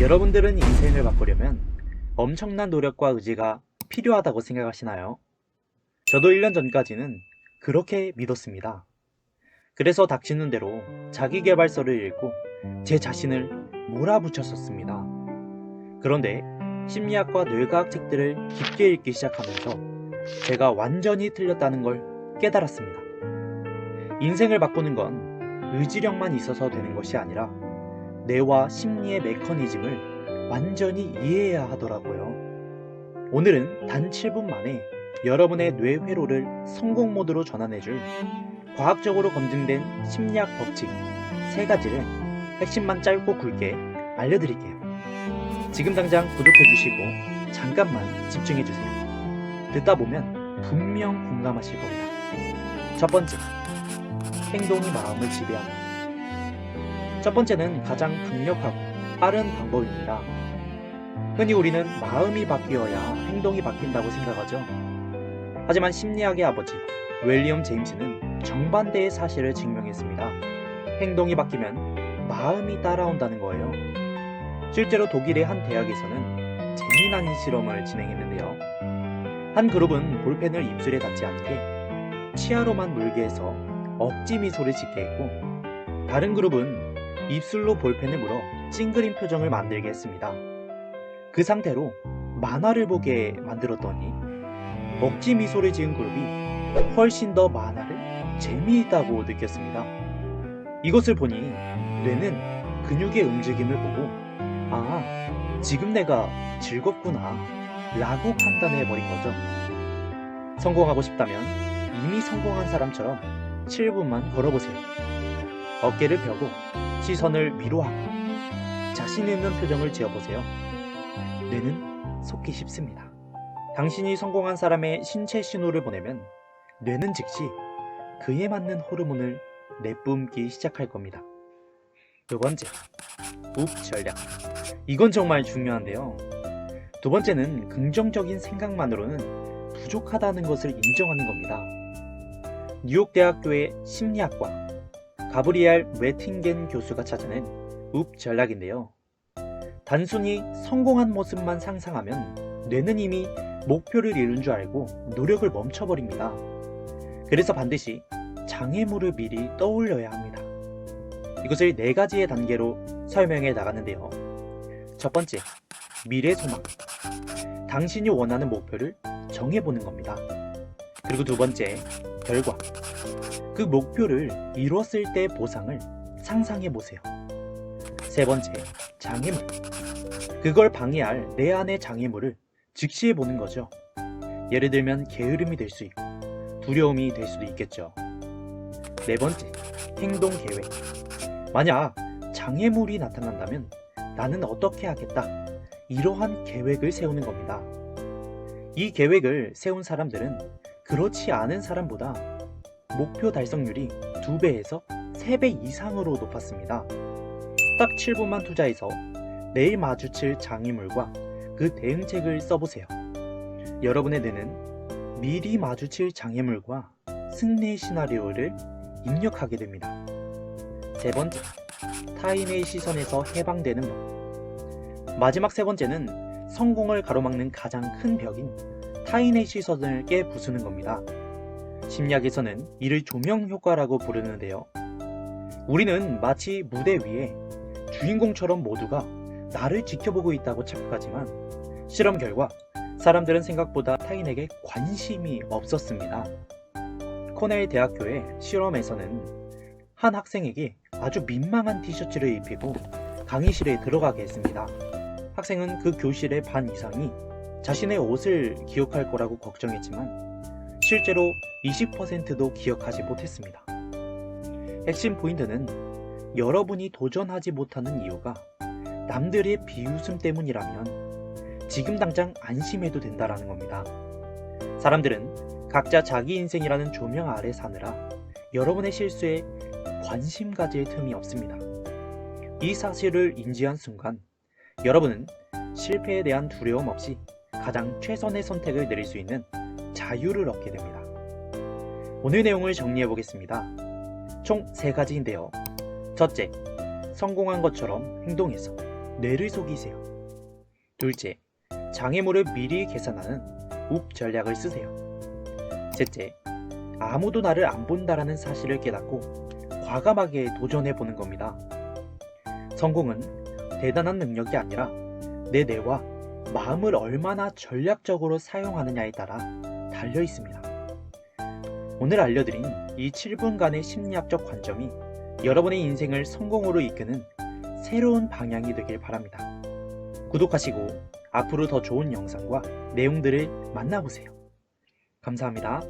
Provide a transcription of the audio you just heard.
여러분들은 인생을 바꾸려면 엄청난 노력과 의지가 필요하다고 생각하시나요? 저도 1년 전까지는 그렇게 믿었습니다. 그래서 닥치는 대로 자기계발서를 읽고 제 자신을 몰아붙였었습니다. 그런데 심리학과 뇌과학 책들을 깊게 읽기 시작하면서 제가 완전히 틀렸다는 걸 깨달았습니다. 인생을 바꾸는 건 의지력만 있어서 되는 것이 아니라 뇌와 심리의 메커니즘을 완전히 이해해야 하더라고요. 오늘은 단 7분 만에 여러분의 뇌 회로를 성공 모드로 전환해줄 과학적으로 검증된 심리학 법칙 3가지를 핵심만 짧고 굵게 알려드릴게요. 지금 당장 구독해주시고 잠깐만 집중해주세요. 듣다 보면 분명 공감하실 겁니다. 첫 번째, 행동이 마음을 지배한다. 첫 번째는 가장 강력하고 빠른 방법입니다. 흔히 우리는 마음이 바뀌어야 행동이 바뀐다고 생각하죠. 하지만 심리학의 아버지 윌리엄 제임스는 정반대의 사실을 증명했습니다. 행동이 바뀌면 마음이 따라온다는 거예요. 실제로 독일의 한 대학에서는 재미난 실험을 진행했는데요. 한 그룹은 볼펜을 입술에 닿지 않게 치아로만 물게 해서 억지 미소를 짓게 했고, 다른 그룹은 입술로 볼펜을 물어 찡그린 표정을 만들게 했습니다. 그 상태로 만화를 보게 만들었더니 억지 미소를 지은 그룹이 훨씬 더 만화를 재미있다고 느꼈습니다. 이것을 보니 뇌는 근육의 움직임을 보고 지금 내가 즐겁구나 라고 판단해버린 거죠. 성공하고 싶다면 이미 성공한 사람처럼 7분만 걸어보세요. 어깨를 펴고 시선을 위로 하고 자신 있는 표정을 지어보세요. 뇌는 속기 쉽습니다. 당신이 성공한 사람의 신체 신호를 보내면 뇌는 즉시 그에 맞는 호르몬을 내뿜기 시작할 겁니다. 두 번째, 욱 전략. 이건 정말 중요한데요. 두 번째는 긍정적인 생각만으로는 부족하다는 것을 인정하는 겁니다. 뉴욕대학교의 심리학과 가브리엘 웨팅겐 교수가 찾아낸 욱 전략인데요. 단순히 성공한 모습만 상상하면 뇌는 이미 목표를 이룬 줄 알고 노력을 멈춰버립니다. 그래서 반드시 장애물을 미리 떠올려야 합니다. 이것을 4가지의 단계로 설명해 나가는데요. 첫 번째, 미래 소망. 당신이 원하는 목표를 정해보는 겁니다. 그리고 두 번째, 결과. 그 목표를 이뤘을 때 보상을 상상해보세요. 세 번째, 장애물. 그걸 방해할 내 안의 장애물을 직시해보는 거죠. 예를 들면 게으름이 될 수 있고 두려움이 될 수도 있겠죠. 네 번째, 행동 계획. 만약 장애물이 나타난다면 나는 어떻게 하겠다. 이러한 계획을 세우는 겁니다. 이 계획을 세운 사람들은 그렇지 않은 사람보다 목표 달성률이 2배에서 3배 이상으로 높았습니다. 딱 7분만 투자해서 내일 마주칠 장애물과 그 대응책을 써보세요. 여러분의 뇌는 미리 마주칠 장애물과 승리의 시나리오를 입력하게 됩니다. 세 번째, 타인의 시선에서 해방되는 법. 마지막 세 번째는 성공을 가로막는 가장 큰 벽인 타인의 시선을 깨부수는 겁니다. 심리학에서는 이를 조명 효과라고 부르는데요. 우리는 마치 무대 위에 주인공처럼 모두가 나를 지켜보고 있다고 착각하지만 실험 결과 사람들은 생각보다 타인에게 관심이 없었습니다. 코넬 대학교의 실험에서는 한 학생에게 아주 민망한 티셔츠를 입히고 강의실에 들어가게 했습니다. 학생은 그 교실의 반 이상이 자신의 옷을 기억할 거라고 걱정했지만 실제로 20%도 기억하지 못했습니다. 핵심 포인트는 여러분이 도전하지 못하는 이유가 남들의 비웃음 때문이라면 지금 당장 안심해도 된다라는 겁니다. 사람들은 각자 자기 인생이라는 조명 아래 사느라 여러분의 실수에 관심 가질 틈이 없습니다. 이 사실을 인지한 순간 여러분은 실패에 대한 두려움 없이 가장 최선의 선택을 내릴 수 있는 자유를 얻게 됩니다. 오늘 내용을 정리해 보겠습니다. 총 3가지인데요. 첫째, 성공한 것처럼 행동해서 뇌를 속이세요. 둘째, 장애물을 미리 계산하는 웁 전략을 쓰세요. 셋째, 아무도 나를 안 본다라는 사실을 깨닫고 과감하게 도전해보는 겁니다. 성공은 대단한 능력이 아니라 내 뇌와 마음을 얼마나 전략적으로 사용하느냐에 따라 달려 있습니다. 오늘 알려드린 이 7분간의 심리학적 관점이 여러분의 인생을 성공으로 이끄는 새로운 방향이 되길 바랍니다. 구독하시고 앞으로 더 좋은 영상과 내용들을 만나보세요. 감사합니다.